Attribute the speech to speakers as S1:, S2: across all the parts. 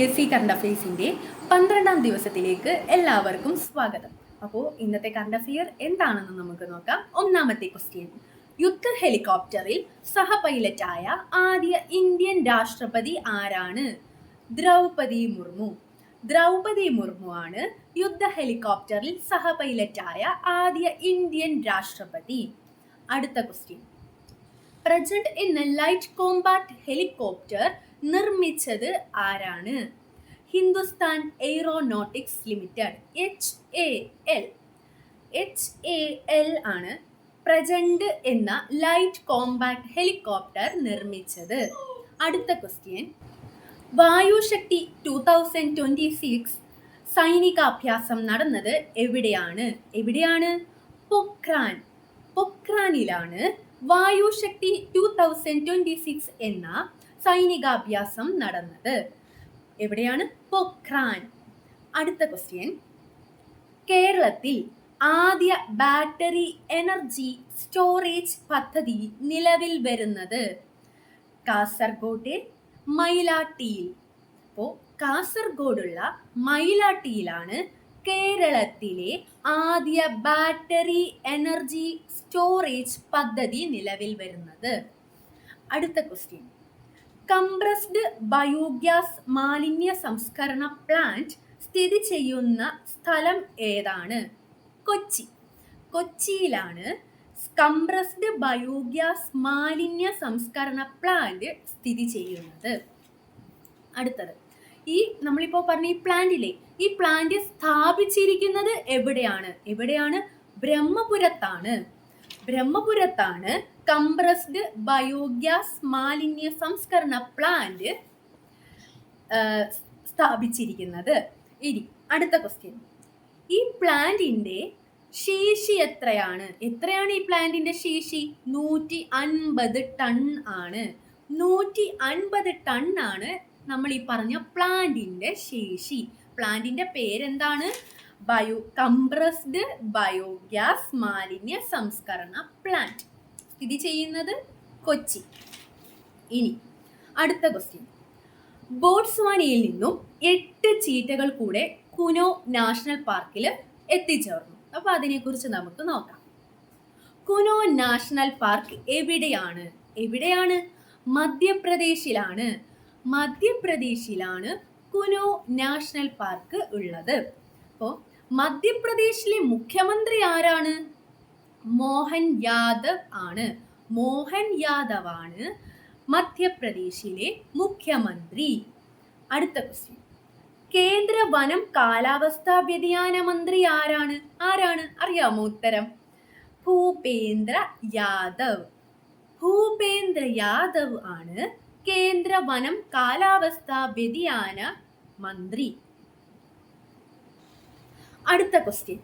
S1: PSC current അഫെയർസിൻ്റെ 12ാം ദിവസത്തിലേക്ക് എല്ലാവർക്കും സ്വാഗതം. അപ്പോൾ ഇന്നത്തെ കറണ്ട് അഫെയർ എന്താണെന്ന് നമുക്ക് നോക്കാം. ഒന്നാമത്തെ ക്വസ്റ്റ്യൻ: യുദ്ധ ഹെലികോപ്റ്ററിൽ സഹ പൈലറ്റായ ആദ്യ ഇന്ത്യൻ രാഷ്ട്രപതി ആരാണ്? ദ്രൗപദി മുർമു. ദ്രൗപദി മുർമു ആണ് യുദ്ധ ഹെലികോപ്റ്ററിൽ സഹ പൈലറ്റായ ആദ്യ ഇന്ത്യൻ രാഷ്ട്രപതി. അടുത്ത ക്വസ്റ്റ്യൻ: പ്രജന്റ് എന്ന ലൈറ്റ് കോമ്പാക്ട് ഹെലികോപ്റ്റർ നിർമ്മിച്ചത് ആരാണ്? ഹിന്ദുസ്ഥാൻ എയ്റോനോട്ടിക്സ് ലിമിറ്റഡ്, HAL ആണ് പ്രജന്റ് എന്ന ലൈറ്റ് കോമ്പാക്ട് ഹെലികോപ്റ്റർ നിർമ്മിച്ചത്. അടുത്ത ക്വസ്റ്റ്യൻ: വായുശക്തി 2026 സൈനികാഭ്യാസം നടന്നത് എവിടെയാണ്? പൊക്രാനിലാണ് വായുശക്തി 2026 എന്ന സൈനികാഭ്യാസം നടന്നത്. എവിടെയാണ്? പൊക്രാൻ. അടുത്ത ക്വസ്റ്റ്യൻ: കേരളത്തിൽ ആദ്യ ബാറ്ററി എനർജി സ്റ്റോറേജ് പദ്ധതി നിലവിൽ വരുന്നത് കാസർഗോഡ്, മൈലാട്ടിയിൽ. അപ്പോൾ കാസർഗോഡുള്ള മൈലാട്ടിയിലാണ് കേരളത്തിലെ ആദ്യ ബാറ്ററി എനർജി സ്റ്റോറേജ് പദ്ധതി നിലവിൽ വരുന്നത്. അടുത്ത ക്വസ്റ്റ്യൻ: കംപ്രസ്ഡ് ബയോഗ്യാസ് മാലിന്യ സംസ്കരണ പ്ലാന്റ് സ്ഥിതി ചെയ്യുന്ന സ്ഥലം ഏതാണ്? കൊച്ചിയിലാണ് കംപ്രസ്ഡ് ബയോഗ്യാസ് മാലിന്യ സംസ്കരണ പ്ലാന്റ് സ്ഥിതി ചെയ്യുന്നത്. അടുത്തത്: നമ്മളിപ്പോൾ പറഞ്ഞ ഈ പ്ലാന്റിലെ ഈ പ്ലാന്റ് സ്ഥാപിച്ചിരിക്കുന്നത് എവിടെയാണ്? ബ്രഹ്മപുരത്താണ് കംപ്രസ്ഡ് ബയോഗ്യാസ് മാലിന്യ സംസ്കരണ പ്ലാന്റ് സ്ഥാപിച്ചിരിക്കുന്നത്. ഇനി അടുത്ത ക്വസ്റ്റ്യൻ: ഈ പ്ലാന്റിന്റെ ശേഷി എത്രയാണ്? ഈ പ്ലാന്റിന്റെ ശേഷി 150 ടൺ ആണ്. 150 ടൺ ആണ് നമ്മൾ ഈ പറഞ്ഞ പ്ലാന്റിന്റെ ശേഷി. പ്ലാന്റിന്റെ പേരെന്താണ്? കംപ്രസ്ഡ് ബയോഗ്യാസ് മാലിന്യ സംസ്കരണ പ്ലാന്റ്. സ്ഥിതി ചെയ്യുന്നത് കൊച്ചി. ഇനി അടുത്ത ക്വസ്റ്റ്യൻ: ബോട്സ്വാനയിൽ നിന്നും 8 ചീറ്റകൾ കൂടെ കുനോ നാഷണൽ പാർക്കിൽ എത്തിച്ചേർന്നു. അപ്പോൾ അതിനെക്കുറിച്ച് നമുക്ക് നോക്കാം. കുനോ നാഷണൽ പാർക്ക് എവിടെയാണ്? മധ്യപ്രദേശിലാണ് കുനോ നാഷണൽ പാർക്ക് ഉള്ളത്. അപ്പോൾ മധ്യപ്രദേശിലെ മുഖ്യമന്ത്രി ആരാണ്? മോഹൻ യാദവ് ആണ് മധ്യപ്രദേശിലെ മുഖ്യമന്ത്രി. അടുത്ത ക്വസ്റ്റ്യൻ: കേന്ദ്ര വനം കാലാവസ്ഥാ വ്യതിയാന മന്ത്രി ആരാണ്? അറിയാമോ ഉത്തരം? ഭൂപേന്ദ്ര യാദവ് ആണ് കേന്ദ്ര വനം കാലാവസ്ഥാ വ്യതിയാന മന്ത്രി. അടുത്ത ക്വസ്റ്റ്യൻ: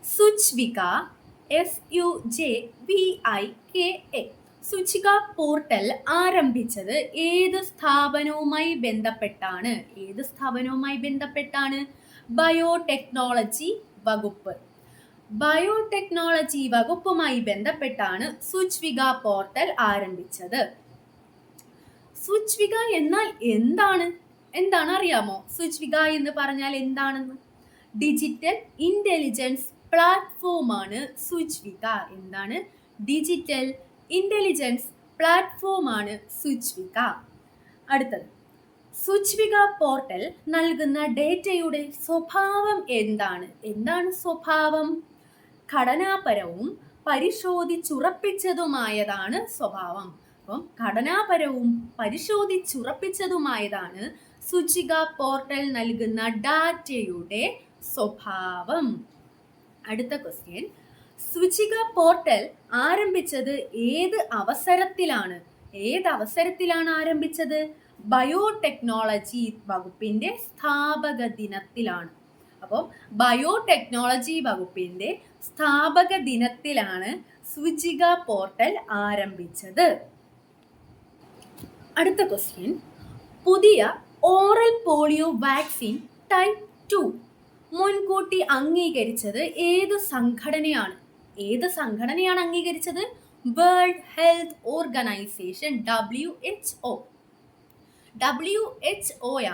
S1: സുച്വിക സുച്വിക പോർട്ടൽ ആരംഭിച്ചത് ഏത് സ്ഥാപനവുമായി ബന്ധപ്പെട്ടാണ്? ബയോടെക്നോളജി വകുപ്പുമായി ബന്ധപ്പെട്ടാണ് സുച്വിക പോർട്ടൽ ആരംഭിച്ചത്. സുച്വിക എന്നാൽ എന്താണ് അറിയാമോ? സുച്വിക എന്ന് പറഞ്ഞാൽ എന്താണെന്ന്? ഡിജിറ്റൽ ഇന്റലിജൻസ് പ്ലാറ്റ്ഫോം ആണ് സുച്വിക. ഡിജിറ്റൽ ഇന്റലിജൻസ് പ്ലാറ്റ്ഫോം ആണ് സുച്വിക. അടുത്തത്: സുച്വിക പോർട്ടൽ നൽകുന്ന ഡേറ്റയുടെ സ്വഭാവം എന്താണ് സ്വഭാവം? ഘടനാപരവും പരിശോധിച്ചുറപ്പിച്ചതുമായതാണ് സ്വഭാവം. അപ്പം ഘടനാപരവും പരിശോധിച്ചുറപ്പിച്ചതുമായതാണ് സുച്വിക പോർട്ടൽ നൽകുന്ന ഡാറ്റയുടെ സ്വഭാവം. അടുത്ത ക്വസ്റ്റ്യൻ: സുച്വിക പോർട്ടൽ ആരംഭിച്ചത് ഏത് അവസരത്തിലാണ് ആരംഭിച്ചത്? ബയോടെക്നോളജി വകുപ്പിന്റെ സ്ഥാപക ദിനത്തിലാണ്. അപ്പോൾ ബയോടെക്നോളജി വകുപ്പിന്റെ സ്ഥാപക ദിനത്തിലാണ് സുച്വിക പോർട്ടൽ ആരംഭിച്ചത്. അടുത്ത ക്വസ്റ്റ്യൻ: പുതിയ ഓറൽ പോളിയോ വാക്സിൻ ടൈപ്പ് 2 മുൻകൂട്ടി അംഗീകരിച്ചത് ഏത് സംഘടനയാണ്? അംഗീകരിച്ചത്? വേൾഡ് ഹെൽത്ത് ഓർഗനൈസേഷൻ, WHO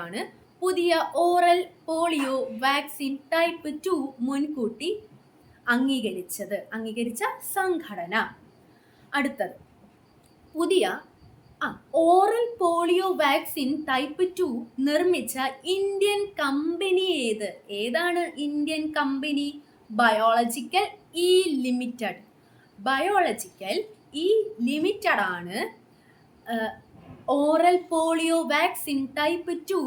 S1: ആണ് പുതിയ ഓറൽ പോളിയോ വാക്സിൻ ടൈപ്പ് 2 മുൻകൂട്ടി അംഗീകരിച്ച സംഘടന. അടുത്തത് പുതിയ ഓറൽ പോളിയോ വാക്സിൻ ടൈപ്പ് 2 നിർമ്മിച്ച ഇന്ത്യൻ കമ്പനി ഏതാണ് Indian company? Biological E Limited ആണ് ഓറൽ പോളിയോ വാക്സിൻ ടൈപ്പ് 2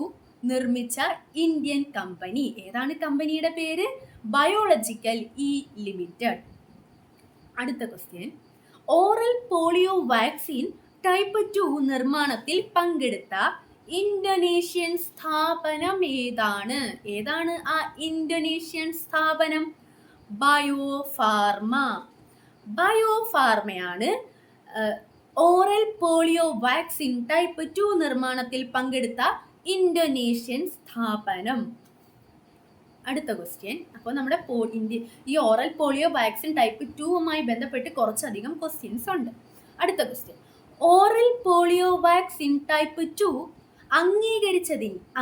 S1: നിർമ്മിച്ച ഇന്ത്യൻ കമ്പനി. ഏതാണ് കമ്പനിയുടെ പേര്? Biological E Limited. അടുത്ത question, oral polio vaccine type 2 നിർമ്മാണത്തിൽ പങ്കെടുത്ത ഇന്തോനേഷ്യൻ സ്ഥാപനം ഏതാണ്? ഏതാണ് ആ ഇന്തോനേഷ്യൻ സ്ഥാപനം? ബയോഫാർമയാണ് ഓറൽ പോളിയോ വാക്സിൻ ടൈപ്പ് 2 നിർമ്മാണത്തിൽ പങ്കെടുത്ത ഇന്തോനേഷ്യൻ സ്ഥാപനം. അടുത്ത ക്വസ്റ്റ്യൻ, അപ്പോൾ നമ്മുടെ ഈ ഓറൽ പോളിയോ വാക്സിൻ ടൈപ്പ് 2മായി ബന്ധപ്പെട്ട് കുറച്ചധികം ക്വസ്റ്റ്യൻസ് ഉണ്ട്. അടുത്ത question, oral polio vaccine type 2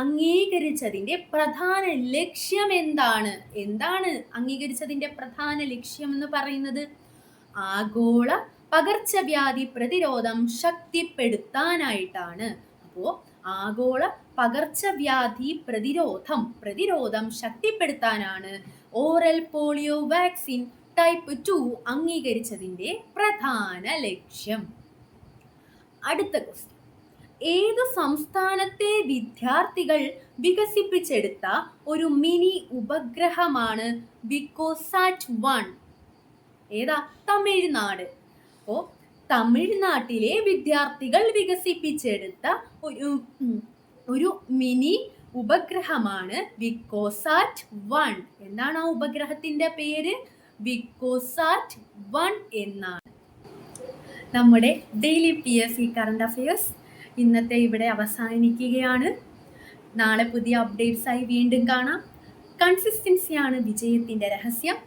S1: അംഗീകരിച്ചതിന്റെ പ്രധാന ലക്ഷ്യം എന്താണ്? എന്താണ് അംഗീകരിച്ചതിന്റെ പ്രധാന ലക്ഷ്യം എന്ന് പറയുന്നത്? ആഗോള പകർച്ചവ്യാധി പ്രതിരോധം ശക്തിപ്പെടുത്താനായിട്ടാണ്. അപ്പോൾ ആഗോള പകർച്ചവ്യാധി പ്രതിരോധം ശക്തിപ്പെടുത്താനാണ് ഓറൽ പോളിയോ വാക്സിൻ ടൈപ്പ് 2 അംഗീകരിച്ചതിന്റെ പ്രധാന ലക്ഷ്യം. അടുത്ത ക്വസ്റ്റ്യൻ, ഏത് സംസ്ഥാനത്തെ വിദ്യാർത്ഥികൾ വികസിപ്പിച്ചെടുത്ത ഒരു മിനി ഉപഗ്രഹമാണ് വിക്കോസാറ്റ് 1? ഏതാ? തമിഴ്നാട്. അപ്പോൾ തമിഴ്നാട്ടിലെ വിദ്യാർത്ഥികൾ വികസിപ്പിച്ചെടുത്ത ഒരു മിനി ഉപഗ്രഹമാണ് വിക്കോസാറ്റ് 1. എന്താണ് ആ ഉപഗ്രഹത്തിന്റെ പേര്? വിക്കോസാറ്റ് 1 എന്നാണ്. നമ്മുടെ ഡെയിലി PSC കറണ്ട് അഫയേഴ്സ് ഇന്നത്തെ ഇവിടെ അവസാനിക്കുകയാണ്. നാളെ പുതിയ അപ്ഡേറ്റ്സായി വീണ്ടും കാണാം. കൺസിസ്റ്റൻസിയാണ് വിജയത്തിന്റെ രഹസ്യം.